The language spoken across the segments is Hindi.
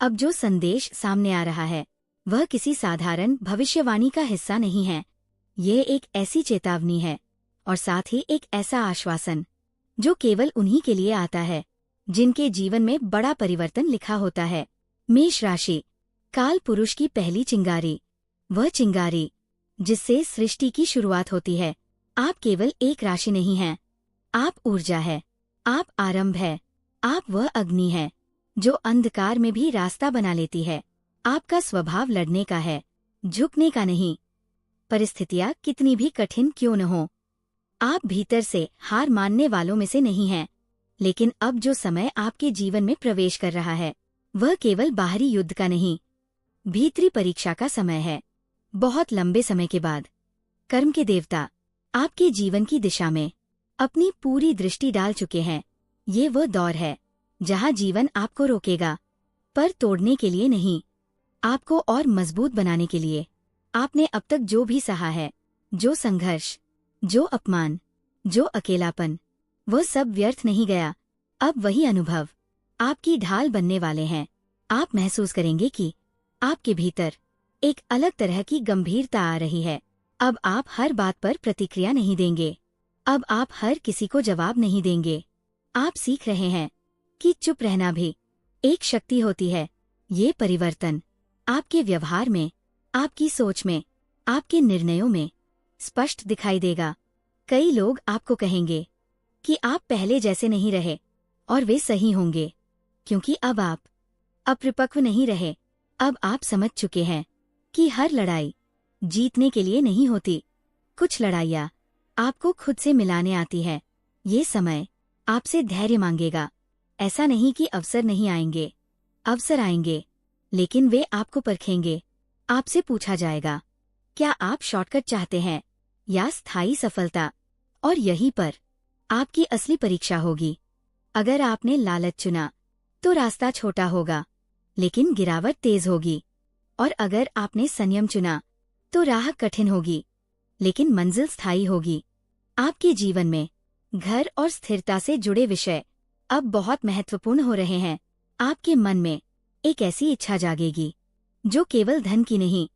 अब जो संदेश सामने आ रहा है वह किसी साधारण भविष्यवाणी का हिस्सा नहीं है। ये एक ऐसी चेतावनी है और साथ ही एक ऐसा आश्वासन जो केवल उन्हीं के लिए आता है जिनके जीवन में बड़ा परिवर्तन लिखा होता है। मेष राशि, काल पुरुष की पहली चिंगारी, वह चिंगारी जिससे सृष्टि की शुरुआत होती है। आप केवल एक राशि नहीं हैं, आप ऊर्जा है, आप आरंभ है, आप वह अग्नि है जो अंधकार में भी रास्ता बना लेती है। आपका स्वभाव लड़ने का है, झुकने का नहीं। परिस्थितियां कितनी भी कठिन क्यों न हो, आप भीतर से हार मानने वालों में से नहीं हैं। लेकिन अब जो समय आपके जीवन में प्रवेश कर रहा है वह केवल बाहरी युद्ध का नहीं, भीतरी परीक्षा का समय है। बहुत लंबे समय के बाद कर्म के देवता आपके जीवन की दिशा में अपनी पूरी दृष्टि डाल चुके हैं। ये वह दौर है जहां जीवन आपको रोकेगा, पर तोड़ने के लिए नहीं, आपको और मजबूत बनाने के लिए। आपने अब तक जो भी सहा है, जो संघर्ष, जो अपमान, जो अकेलापन, वह सब व्यर्थ नहीं गया। अब वही अनुभव आपकी ढाल बनने वाले हैं। आप महसूस करेंगे कि आपके भीतर एक अलग तरह की गंभीरता आ रही है। अब आप हर बात पर प्रतिक्रिया नहीं देंगे, अब आप हर किसी को जवाब नहीं देंगे। आप सीख रहे हैं कि चुप रहना भी एक शक्ति होती है। ये परिवर्तन आपके व्यवहार में, आपकी सोच में, आपके निर्णयों में स्पष्ट दिखाई देगा। कई लोग आपको कहेंगे कि आप पहले जैसे नहीं रहे, और वे सही होंगे, क्योंकि अब आप अपरिपक्व नहीं रहे। अब आप समझ चुके हैं कि हर लड़ाई जीतने के लिए नहीं होती। कुछ लड़ाइयाँ आपको खुद से मिलाने आती है। ये समय आपसे धैर्य मांगेगा। ऐसा नहीं कि अवसर नहीं आएंगे, अवसर आएंगे, लेकिन वे आपको परखेंगे। आपसे पूछा जाएगा, क्या आप शॉर्टकट चाहते हैं या स्थायी सफलता? और यहीं पर आपकी असली परीक्षा होगी। अगर आपने लालच चुना तो रास्ता छोटा होगा, लेकिन गिरावट तेज होगी। और अगर आपने संयम चुना तो राह कठिन होगी, लेकिन मंजिल स्थायी होगी। आपके जीवन में घर और स्थिरता से जुड़े विषय अब बहुत महत्वपूर्ण हो रहे हैं। आपके मन में एक ऐसी इच्छा जागेगी जो केवल धन की नहीं,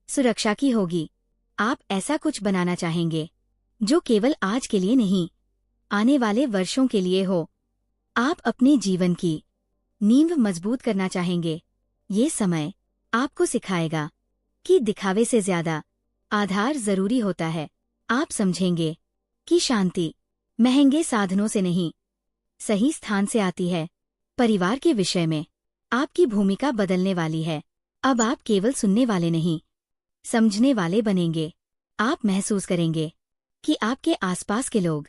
सुरक्षा की होगी। आप ऐसा कुछ बनाना चाहेंगे जो केवल आज के लिए नहीं, आने वाले वर्षों के लिए हो। आप अपने जीवन की नींव मजबूत करना चाहेंगे। ये समय आपको सिखाएगा कि दिखावे से ज्यादा आधार जरूरी होता है। आप समझेंगे कि शांति महंगे साधनों से नहीं, सही स्थान से आती है। परिवार के विषय में आपकी भूमिका बदलने वाली है। अब आप केवल सुनने वाले नहीं, समझने वाले बनेंगे। आप महसूस करेंगे कि आपके आसपास के लोग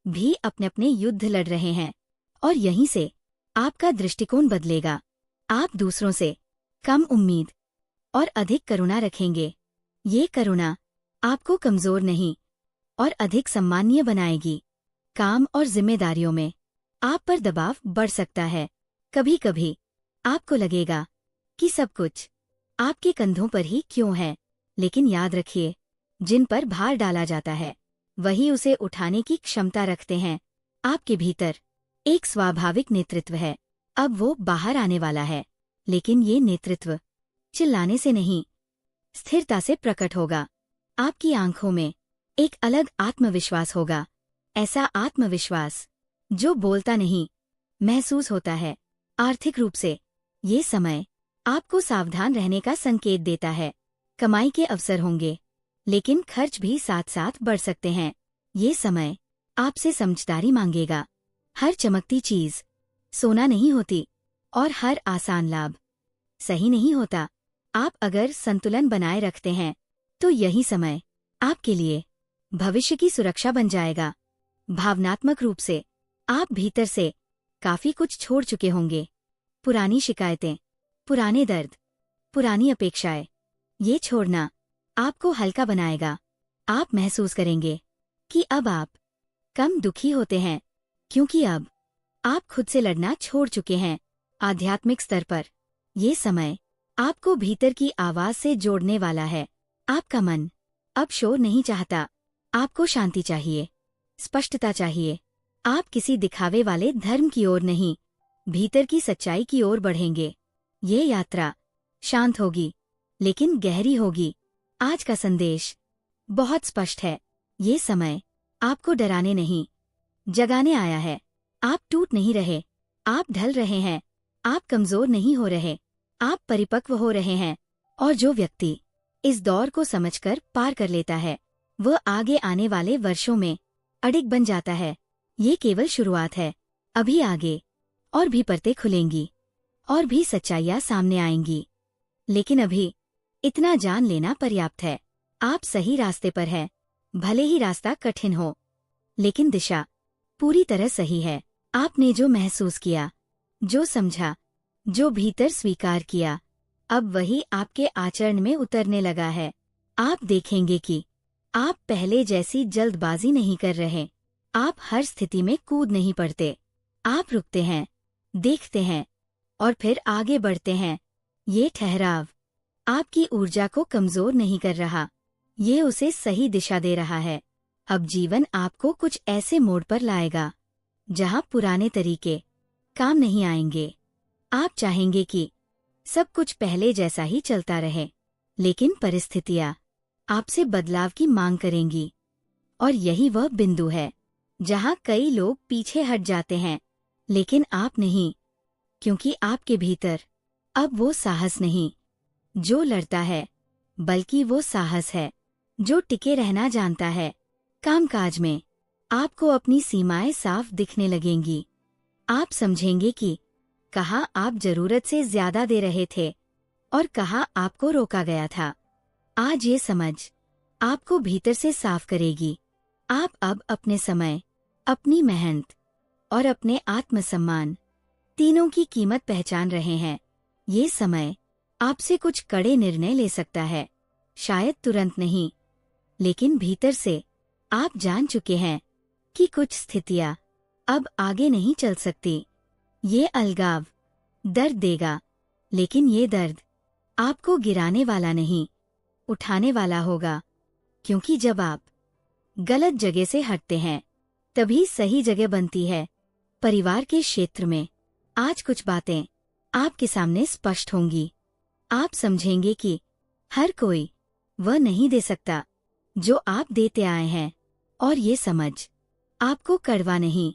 भी अपने अपने युद्ध लड़ रहे हैं, और यहीं से आपका दृष्टिकोण बदलेगा। आप दूसरों से कम उम्मीद और अधिक करुणा रखेंगे। ये करुणा आपको कमजोर नहीं और अधिक सम्मानीय बनाएगी। काम और जिम्मेदारियों में आप पर दबाव बढ़ सकता है। कभी कभी आपको लगेगा कि सब कुछ आपके कंधों पर ही क्यों है, लेकिन याद रखिए, जिन पर भार डाला जाता है वही उसे उठाने की क्षमता रखते हैं। आपके भीतर एक स्वाभाविक नेतृत्व है, अब वो बाहर आने वाला है, लेकिन ये नेतृत्व चिल्लाने से नहीं, स्थिरता से प्रकट होगा। आपकी आंखों में एक अलग आत्मविश्वास होगा, ऐसा आत्मविश्वास जो बोलता नहीं, महसूस होता है। आर्थिक रूप से ये समय आपको सावधान रहने का संकेत देता है। कमाई के अवसर होंगे, लेकिन खर्च भी साथ साथ बढ़ सकते हैं। ये समय आपसे समझदारी मांगेगा। हर चमकती चीज सोना नहीं होती, और हर आसान लाभ सही नहीं होता। आप अगर संतुलन बनाए रखते हैं तो यही समय आपके लिए भविष्य की सुरक्षा बन जाएगा। भावनात्मक रूप से आप भीतर से काफी कुछ छोड़ चुके होंगे। पुरानी शिकायतें, पुराने दर्द, पुरानी अपेक्षाएं। ये छोड़ना आपको हल्का बनाएगा। आप महसूस करेंगे कि अब आप कम दुखी होते हैं, क्योंकि अब आप खुद से लड़ना छोड़ चुके हैं। आध्यात्मिक स्तर पर ये समय आपको भीतर की आवाज से जोड़ने वाला है। आपका मन अब शोर नहीं चाहता, आपको शांति चाहिए, स्पष्टता चाहिए। आप किसी दिखावे वाले धर्म की ओर नहीं, भीतर की सच्चाई की ओर बढ़ेंगे। ये यात्रा शांत होगी, लेकिन गहरी होगी। आज का संदेश बहुत स्पष्ट है। ये समय आपको डराने नहीं, जगाने आया है। आप टूट नहीं रहे, आप ढल रहे हैं। आप कमजोर नहीं हो रहे, आप परिपक्व हो रहे हैं। और जो व्यक्ति इस दौर को समझकर पार कर लेता है, वह आगे आने वाले वर्षों में अडिग बन जाता है। ये केवल शुरुआत है। अभी आगे और भी परतें खुलेंगी, और भी सच्चाइयां सामने आएंगी। लेकिन अभी इतना जान लेना पर्याप्त है। आप सही रास्ते पर हैं, भले ही रास्ता कठिन हो, लेकिन दिशा पूरी तरह सही है। आपने जो महसूस किया, जो समझा, जो भीतर स्वीकार किया, अब वही आपके आचरण में उतरने लगा है। आप देखेंगे कि आप पहले जैसी जल्दबाजी नहीं कर रहे। आप हर स्थिति में कूद नहीं पड़ते। आप रुकते हैं, देखते हैं, और फिर आगे बढ़ते हैं। ये ठहराव आपकी ऊर्जा को कमजोर नहीं कर रहा, ये उसे सही दिशा दे रहा है। अब जीवन आपको कुछ ऐसे मोड़ पर लाएगा जहां पुराने तरीके काम नहीं आएंगे। आप चाहेंगे कि सब कुछ पहले जैसा ही चलता रहे, लेकिन परिस्थितियां आपसे बदलाव की मांग करेंगी। और यही वह बिंदु है जहां कई लोग पीछे हट जाते हैं, लेकिन आप नहीं, क्योंकि आपके भीतर अब वो साहस नहीं जो लड़ता है, बल्कि वो साहस है जो टिके रहना जानता है। कामकाज में आपको अपनी सीमाएं साफ दिखने लगेंगी। आप समझेंगे कि कहाँ आप जरूरत से ज्यादा दे रहे थे और कहाँ आपको रोका गया था। आज ये समझ आपको भीतर से साफ करेगी। आप अब अपने समय, अपनी मेहनत और अपने आत्मसम्मान तीनों की कीमत पहचान रहे हैं। ये समय आपसे कुछ कड़े निर्णय ले सकता है, शायद तुरंत नहीं, लेकिन भीतर से आप जान चुके हैं कि कुछ स्थितियां अब आगे नहीं चल सकती। ये अलगाव दर्द देगा, लेकिन ये दर्द आपको गिराने वाला नहीं, उठाने वाला होगा। क्योंकि जब आप गलत जगह से हटते हैं, तभी सही जगह बनती है। परिवार के क्षेत्र में आज कुछ बातें आपके सामने स्पष्ट होंगी। आप समझेंगे कि हर कोई वह नहीं दे सकता जो आप देते आए हैं, और ये समझ आपको कड़वा नहीं,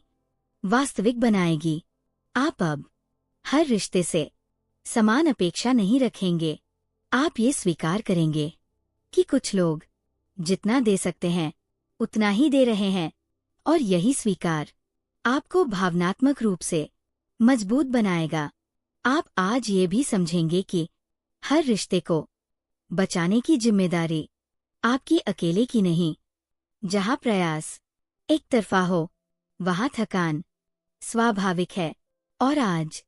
वास्तविक बनाएगी। आप अब हर रिश्ते से समान अपेक्षा नहीं रखेंगे। आप ये स्वीकार करेंगे कि कुछ लोग जितना दे सकते हैं उतना ही दे रहे हैं, और यही स्वीकार आपको भावनात्मक रूप से मजबूत बनाएगा। आप आज ये भी समझेंगे कि हर रिश्ते को बचाने की जिम्मेदारी आपकी अकेले की नहीं। जहां प्रयास एक तरफा हो, वहां थकान स्वाभाविक है, और आज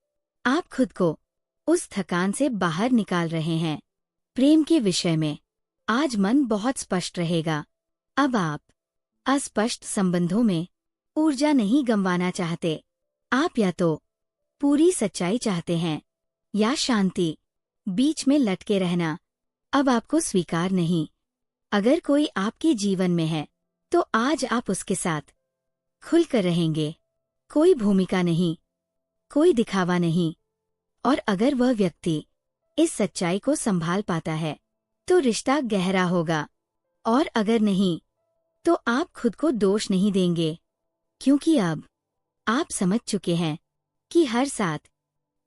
आप खुद को उस थकान से बाहर निकाल रहे हैं। प्रेम के विषय में आज मन बहुत स्पष्ट रहेगा। अब आप अस्पष्ट संबंधों में ऊर्जा नहीं गंवाना चाहते। आप या तो पूरी सच्चाई चाहते हैं या शांति। बीच में लटके रहना अब आपको स्वीकार नहीं। अगर कोई आपके जीवन में है, तो आज आप उसके साथ खुलकर रहेंगे। कोई भूमिका नहीं, कोई दिखावा नहीं। और अगर वह व्यक्ति इस सच्चाई को संभाल पाता है, तो रिश्ता गहरा होगा। और अगर नहीं, तो आप खुद को दोष नहीं देंगे, क्योंकि अब आप समझ चुके हैं कि हर साथ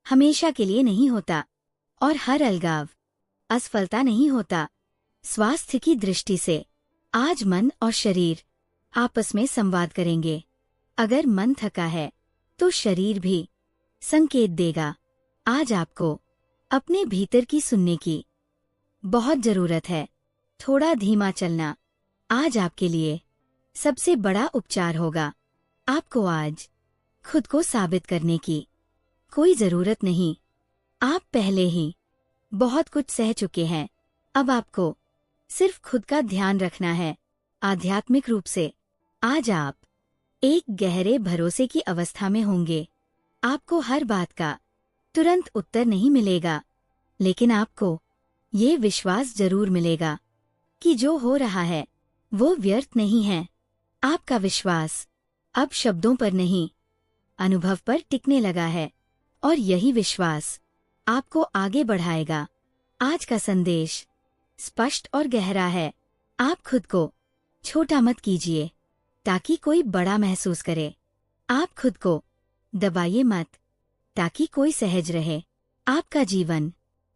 हमेशा के लिए नहीं होता, और हर अलगाव असफलता नहीं होता। स्वास्थ्य की दृष्टि से आज मन और शरीर आपस में संवाद करेंगे। अगर मन थका है, तो शरीर भी संकेत देगा। आज आपको अपने भीतर की सुनने की बहुत जरूरत है। थोड़ा धीमा चलना आज आपके लिए सबसे बड़ा उपचार होगा। आपको आज खुद को साबित करने की कोई जरूरत नहीं। आप पहले ही बहुत कुछ सह चुके हैं। अब आपको सिर्फ खुद का ध्यान रखना है। आध्यात्मिक रूप से आज आप एक गहरे भरोसे की अवस्था में होंगे। आपको हर बात का तुरंत उत्तर नहीं मिलेगा, लेकिन आपको ये विश्वास जरूर मिलेगा कि जो हो रहा है वो व्यर्थ नहीं है। आपका विश्वास अब शब्दों पर नहीं, अनुभव पर टिकने लगा है, और यही विश्वास आपको आगे बढ़ाएगा। आज का संदेश स्पष्ट और गहरा है। आप खुद को छोटा मत कीजिए ताकि कोई बड़ा महसूस करे। आप खुद को दबाइए मत ताकि कोई सहज रहे। आपका जीवन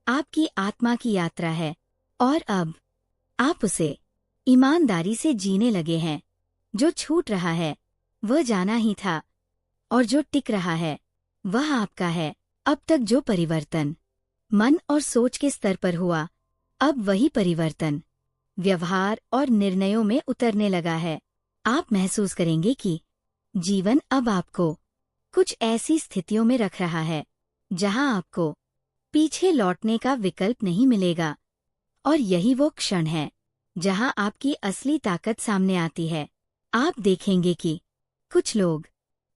आपकी आत्मा की यात्रा है और अब आप उसे ईमानदारी से जीने लगे हैं। जो छूट रहा है वह जाना ही था और जो टिक रहा है वह आपका है। अब तक जो परिवर्तन मन और सोच के स्तर पर हुआ, अब वही परिवर्तन व्यवहार और निर्णयों में उतरने लगा है। आप महसूस करेंगे कि जीवन अब आपको कुछ ऐसी स्थितियों में रख रहा है जहां आपको पीछे लौटने का विकल्प नहीं मिलेगा। और यही वो क्षण है जहां आपकी असली ताकत सामने आती है। आप देखेंगे कि कुछ लोग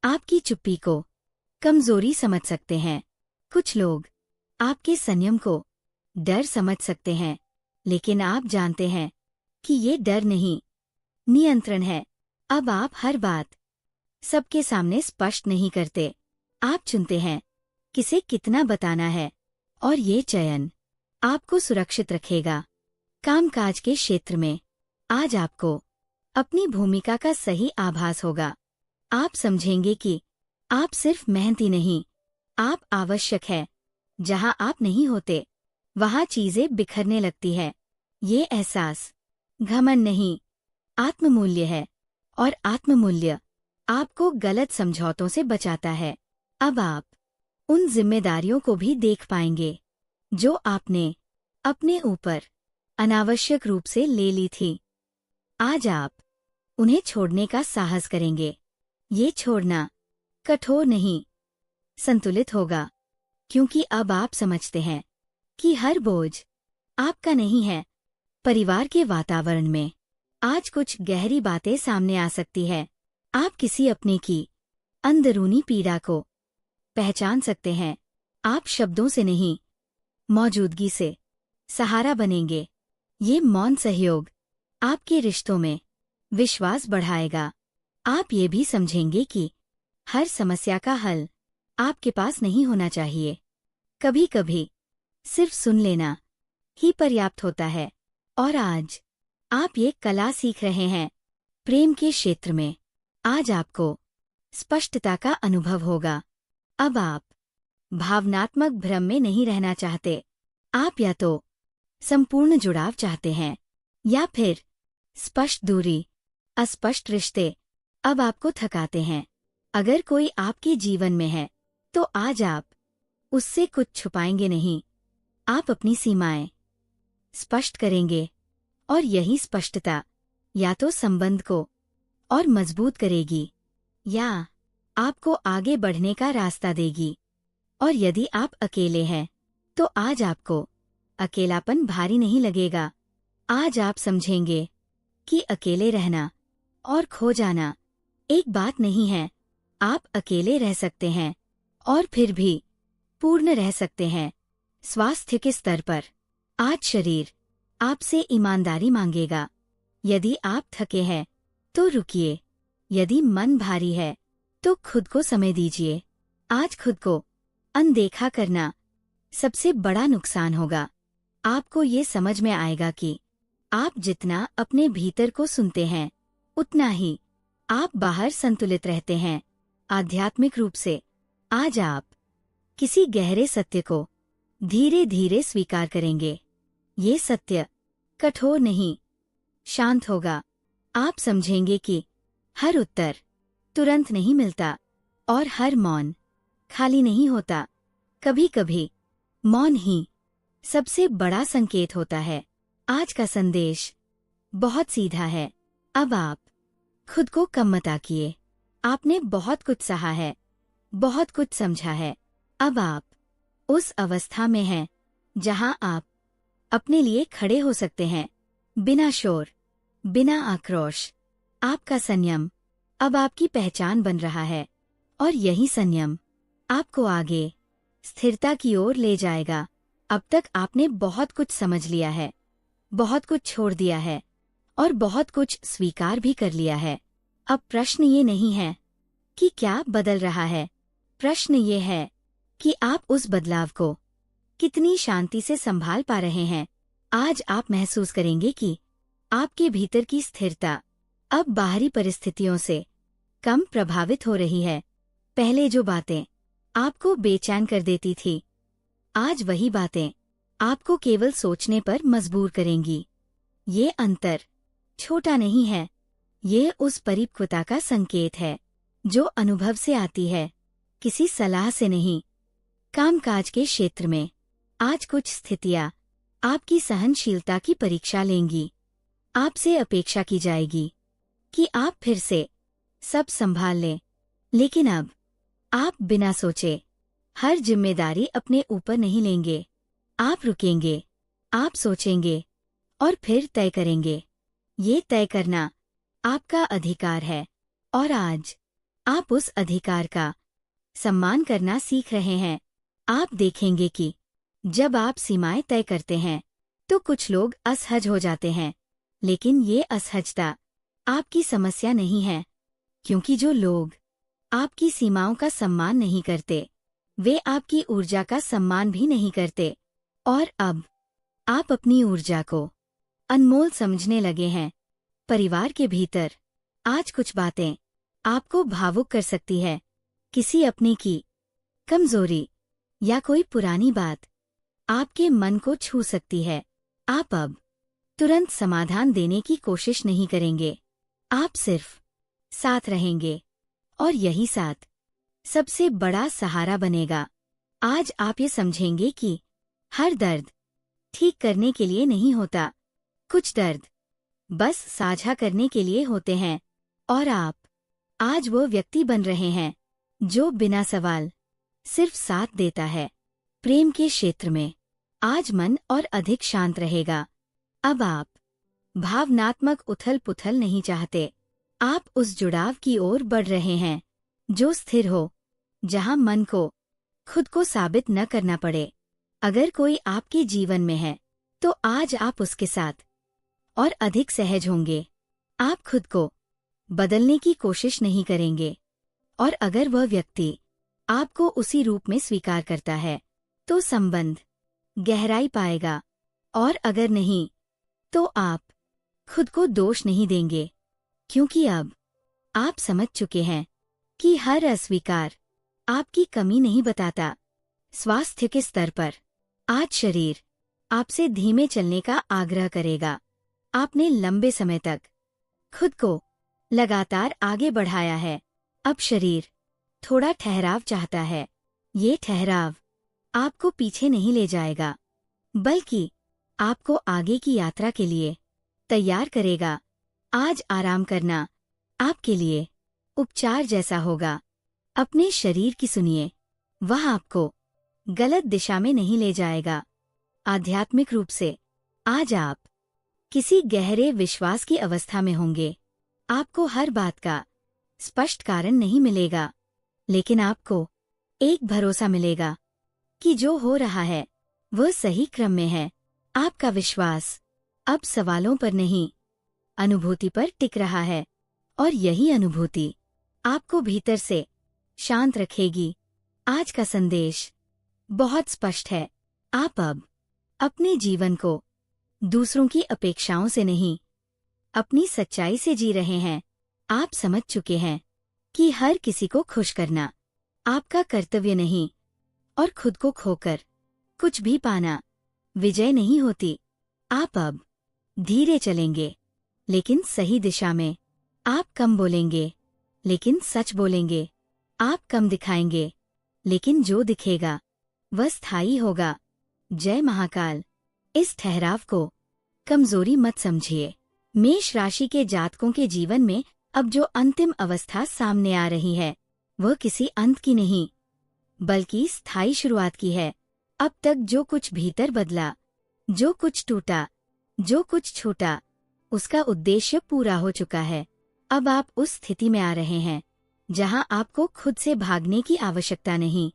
आपकी चुप्पी को कमजोरी समझ सकते हैं। कुछ लोग आपके संयम को डर समझ सकते हैं, लेकिन आप जानते हैं कि ये डर नहीं, नियंत्रण है। अब आप हर बात सबके सामने स्पष्ट नहीं करते। आप चुनते हैं किसे कितना बताना है और ये चयन आपको सुरक्षित रखेगा। कामकाज के क्षेत्र में आज आपको अपनी भूमिका का सही आभास होगा। आप समझेंगे कि आप सिर्फ मेहनती नहीं, आप आवश्यक है। जहां आप नहीं होते वहां चीजें बिखरने लगती है। ये एहसास घमंड नहीं, आत्ममूल्य है और आत्ममूल्य आपको गलत समझौतों से बचाता है। अब आप उन जिम्मेदारियों को भी देख पाएंगे जो आपने अपने ऊपर अनावश्यक रूप से ले ली थी। आज आप उन्हें छोड़ने का साहस करेंगे। ये छोड़ना कठोर नहीं, संतुलित होगा, क्योंकि अब आप समझते हैं कि हर बोझ आपका नहीं है। परिवार के वातावरण में आज कुछ गहरी बातें सामने आ सकती है। आप किसी अपने की अंदरूनी पीड़ा को पहचान सकते हैं। आप शब्दों से नहीं, मौजूदगी से सहारा बनेंगे। ये मौन सहयोग आपके रिश्तों में विश्वास बढ़ाएगा। आप ये भी समझेंगे कि हर समस्या का हल आपके पास नहीं होना चाहिए। कभी कभी सिर्फ सुन लेना ही पर्याप्त होता है। और आज आप ये कला सीख रहे हैं। प्रेम के क्षेत्र में आज आपको स्पष्टता का अनुभव होगा। अब आप भावनात्मक भ्रम में नहीं रहना चाहते। आप या तो संपूर्ण जुड़ाव चाहते हैं या फिर स्पष्ट दूरी। अस्पष्ट रिश्ते अब आपको थकाते हैं। अगर कोई आपके जीवन में है तो आज आप उससे कुछ छुपाएंगे नहीं। आप अपनी सीमाएं स्पष्ट करेंगे और यही स्पष्टता या तो संबंध को और मजबूत करेगी या आपको आगे बढ़ने का रास्ता देगी। और यदि आप अकेले हैं तो आज आपको अकेलापन भारी नहीं लगेगा। आज आप समझेंगे कि अकेले रहना और खो जाना एक बात नहीं है। आप अकेले रह सकते हैं और फिर भी पूर्ण रह सकते हैं। स्वास्थ्य के स्तर पर आज शरीर आपसे ईमानदारी मांगेगा। यदि आप थके हैं तो रुकिए। यदि मन भारी है तो खुद को समय दीजिए। आज खुद को अनदेखा करना सबसे बड़ा नुकसान होगा। आपको ये समझ में आएगा कि आप जितना अपने भीतर को सुनते हैं उतना ही आप बाहर संतुलित रहते हैं। आध्यात्मिक रूप से आज आप किसी गहरे सत्य को धीरे धीरे स्वीकार करेंगे। ये सत्य कठोर नहीं, शांत होगा। आप समझेंगे कि हर उत्तर तुरंत नहीं मिलता और हर मौन खाली नहीं होता। कभी कभी मौन ही सबसे बड़ा संकेत होता है। आज का संदेश बहुत सीधा है। अब आप खुद को कम मत आकिए। आपने बहुत कुछ सहा है, बहुत कुछ समझा है। अब आप उस अवस्था में हैं जहां आप अपने लिए खड़े हो सकते हैं, बिना शोर, बिना आक्रोश। आपका संयम अब आपकी पहचान बन रहा है और यही संयम आपको आगे स्थिरता की ओर ले जाएगा। अब तक आपने बहुत कुछ समझ लिया है, बहुत कुछ छोड़ दिया है और बहुत कुछ स्वीकार भी कर लिया है। अब प्रश्न ये नहीं है कि क्या बदल रहा है, प्रश्न ये है कि आप उस बदलाव को कितनी शांति से संभाल पा रहे हैं। आज आप महसूस करेंगे कि आपके भीतर की स्थिरता अब बाहरी परिस्थितियों से कम प्रभावित हो रही है। पहले जो बातें आपको बेचैन कर देती थी, आज वही बातें आपको केवल सोचने पर मजबूर करेंगी। ये अंतर छोटा नहीं है, ये उस परिपक्वता का संकेत है जो अनुभव से आती है, किसी सलाह से नहीं। कामकाज के क्षेत्र में आज कुछ स्थितियां आपकी सहनशीलता की परीक्षा लेंगी। आपसे अपेक्षा की जाएगी कि आप फिर से सब संभाल लें, लेकिन अब आप बिना सोचे हर जिम्मेदारी अपने ऊपर नहीं लेंगे। आप रुकेंगे, आप सोचेंगे और फिर तय करेंगे। ये तय करना आपका अधिकार है और आज आप उस अधिकार का सम्मान करना सीख रहे हैं। आप देखेंगे कि जब आप सीमाएं तय करते हैं तो कुछ लोग असहज हो जाते हैं, लेकिन ये असहजता आपकी समस्या नहीं है, क्योंकि जो लोग आपकी सीमाओं का सम्मान नहीं करते, वे आपकी ऊर्जा का सम्मान भी नहीं करते। और अब आप अपनी ऊर्जा को अनमोल समझने लगे हैं। परिवार के भीतर आज कुछ बातें आपको भावुक कर सकती है। किसी अपने की कमजोरी या कोई पुरानी बात आपके मन को छू सकती है। आप अब तुरंत समाधान देने की कोशिश नहीं करेंगे, आप सिर्फ साथ रहेंगे और यही साथ सबसे बड़ा सहारा बनेगा। आज आप ये समझेंगे कि हर दर्द ठीक करने के लिए नहीं होता, कुछ दर्द बस साझा करने के लिए होते हैं। और आप आज वो व्यक्ति बन रहे हैं जो बिना सवाल सिर्फ साथ देता है। प्रेम के क्षेत्र में आज मन और अधिक शांत रहेगा। अब आप भावनात्मक उथल-पुथल नहीं चाहते, आप उस जुड़ाव की ओर बढ़ रहे हैं जो स्थिर हो, जहां मन को खुद को साबित न करना पड़े। अगर कोई आपके जीवन में है तो आज आप उसके साथ और अधिक सहज होंगे। आप खुद को बदलने की कोशिश नहीं करेंगे, और अगर वह व्यक्ति आपको उसी रूप में स्वीकार करता है तो संबंध गहराई पाएगा, और अगर नहीं तो आप खुद को दोष नहीं देंगे, क्योंकि अब आप समझ चुके हैं कि हर अस्वीकार आपकी कमी नहीं बताता। स्वास्थ्य के स्तर पर आज शरीर आपसे धीमे चलने का आग्रह करेगा। आपने लंबे समय तक खुद को लगातार आगे बढ़ाया है, अब शरीर थोड़ा ठहराव चाहता है। ये ठहराव आपको पीछे नहीं ले जाएगा, बल्कि आपको आगे की यात्रा के लिए तैयार करेगा। आज आराम करना आपके लिए उपचार जैसा होगा। अपने शरीर की सुनिए, वह आपको गलत दिशा में नहीं ले जाएगा। आध्यात्मिक रूप से आज आप किसी गहरे विश्वास की अवस्था में होंगे। आपको हर बात का स्पष्ट कारण नहीं मिलेगा, लेकिन आपको एक भरोसा मिलेगा कि जो हो रहा है वह सही क्रम में है। आपका विश्वास अब सवालों पर नहीं, अनुभूति पर टिक रहा है, और यही अनुभूति आपको भीतर से शांत रखेगी। आज का संदेश बहुत स्पष्ट है। आप अब अपने जीवन को दूसरों की अपेक्षाओं से नहीं, अपनी सच्चाई से जी रहे हैं। आप समझ चुके हैं कि हर किसी को खुश करना आपका कर्तव्य नहीं, और खुद को खोकर कुछ भी पाना विजय नहीं होती। आप अब धीरे चलेंगे, लेकिन सही दिशा में। आप कम बोलेंगे, लेकिन सच बोलेंगे। आप कम दिखाएंगे, लेकिन जो दिखेगा वह स्थायी होगा। जय महाकाल। इस ठहराव को कमजोरी मत समझिए। मेष राशि के जातकों के जीवन में अब जो अंतिम अवस्था सामने आ रही है वह किसी अंत की नहीं, बल्कि स्थायी शुरुआत की है। अब तक जो कुछ भीतर बदला, जो कुछ टूटा, जो कुछ छूटा, उसका उद्देश्य पूरा हो चुका है। अब आप उस स्थिति में आ रहे हैं जहां आपको खुद से भागने की आवश्यकता नहीं,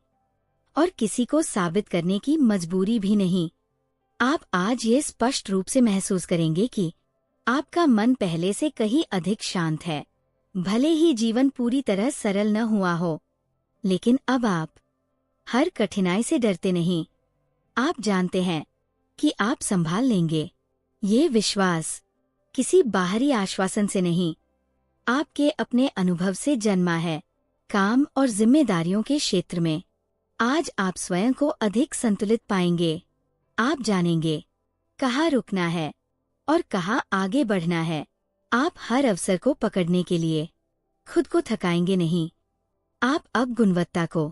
और किसी को साबित करने की मजबूरी भी नहीं। आप आज ये स्पष्ट रूप से महसूस करेंगे कि आपका मन पहले से कहीं अधिक शांत है। भले ही जीवन पूरी तरह सरल न हुआ हो, लेकिन अब आप हर कठिनाई से डरते नहीं। आप जानते हैं कि आप संभाल लेंगे। ये विश्वास किसी बाहरी आश्वासन से नहीं, आपके अपने अनुभव से जन्मा है। काम और जिम्मेदारियों के क्षेत्र में आज आप स्वयं को अधिक संतुलित पाएंगे। आप जानेंगे कहाँ रुकना है और कहाँ आगे बढ़ना है। आप हर अवसर को पकड़ने के लिए खुद को थकाएंगे नहीं। आप अब गुणवत्ता को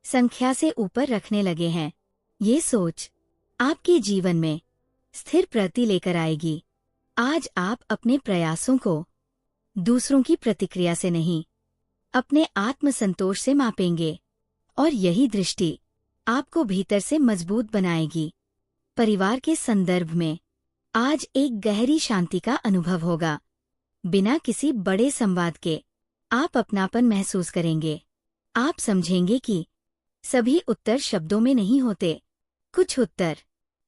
संख्या से ऊपर रखने लगे हैं। ये सोच आपके जीवन में स्थिर प्रगति लेकर आएगी। आज आप अपने प्रयासों को दूसरों की प्रतिक्रिया से नहीं, अपने आत्मसंतोष से मापेंगे और यही दृष्टि आपको भीतर से मजबूत बनाएगी। परिवार के संदर्भ में आज एक गहरी शांति का अनुभव होगा। बिना किसी बड़े संवाद के आप अपनापन महसूस करेंगे। आप समझेंगे कि सभी उत्तर शब्दों में नहीं होते, कुछ उत्तर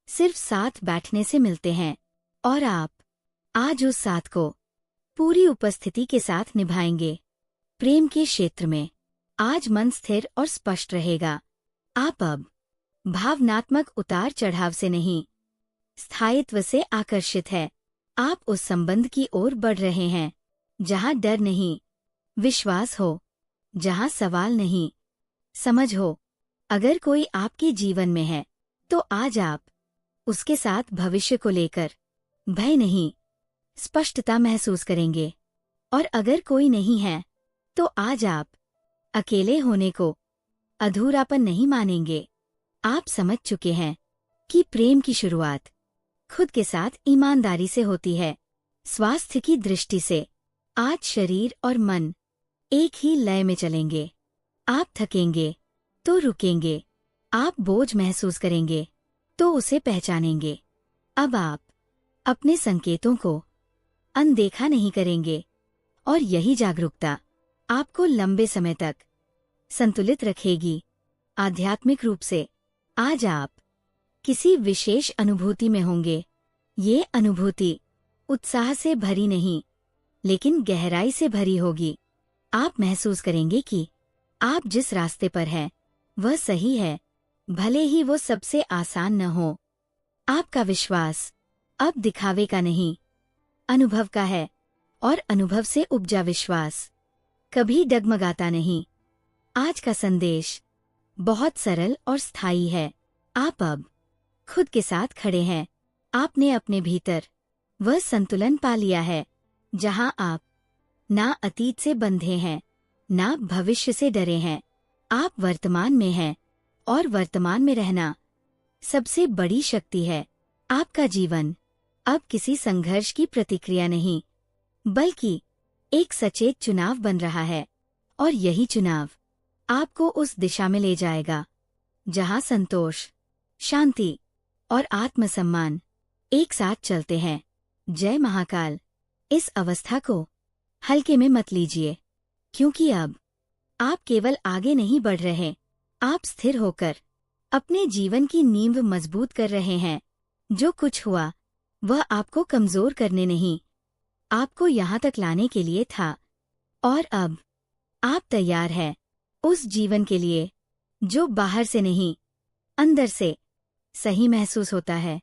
सिर्फ साथ बैठने से मिलते हैं और आप आज उस साथ को पूरी उपस्थिति के साथ निभाएंगे। प्रेम के क्षेत्र में आज मन स्थिर और स्पष्ट रहेगा। आप अब भावनात्मक उतार चढ़ाव से नहीं, स्थायित्व से आकर्षित है। आप उस संबंध की ओर बढ़ रहे हैं जहां डर नहीं, विश्वास हो, जहां सवाल नहीं, समझ हो। अगर कोई आपके जीवन में है तो आज आप उसके साथ भविष्य को लेकर भय नहीं, स्पष्टता महसूस करेंगे। और अगर कोई नहीं है तो आज आप अकेले होने को अधूरापन नहीं मानेंगे। आप समझ चुके हैं कि प्रेम की शुरुआत खुद के साथ ईमानदारी से होती है। स्वास्थ्य की दृष्टि से आज शरीर और मन एक ही लय में चलेंगे। आप थकेंगे तो रुकेंगे, आप बोझ महसूस करेंगे तो उसे पहचानेंगे। अब आप अपने संकेतों को अनदेखा नहीं करेंगे और यही जागरूकता आपको लंबे समय तक संतुलित रखेगी। आध्यात्मिक रूप से आज आप किसी विशेष अनुभूति में होंगे। ये अनुभूति उत्साह से भरी नहीं, लेकिन गहराई से भरी होगी। आप महसूस करेंगे कि आप जिस रास्ते पर हैं वह सही है, भले ही वो सबसे आसान न हो। आपका विश्वास अब दिखावे का नहीं, अनुभव का है और अनुभव से उपजा विश्वास कभी डगमगाता नहीं। आज का संदेश बहुत सरल और स्थायी है। आप अब खुद के साथ खड़े हैं। आपने अपने भीतर वह संतुलन पा लिया है जहां आप ना अतीत से बंधे हैं, ना भविष्य से डरे हैं। आप वर्तमान में हैं और वर्तमान में रहना सबसे बड़ी शक्ति है। आपका जीवन अब किसी संघर्ष की प्रतिक्रिया नहीं, बल्कि एक सचेत चुनाव बन रहा है और यही चुनाव आपको उस दिशा में ले जाएगा जहां संतोष, शांति और आत्मसम्मान एक साथ चलते हैं। जय महाकाल। इस अवस्था को हल्के में मत लीजिए, क्योंकि अब आप केवल आगे नहीं बढ़ रहे, आप स्थिर होकर अपने जीवन की नींव मजबूत कर रहे हैं। जो कुछ हुआ वह आपको कमजोर करने नहीं, आपको यहाँ तक लाने के लिए था। और अब आप तैयार हैं उस जीवन के लिए जो बाहर से नहीं, अंदर से सही महसूस होता है।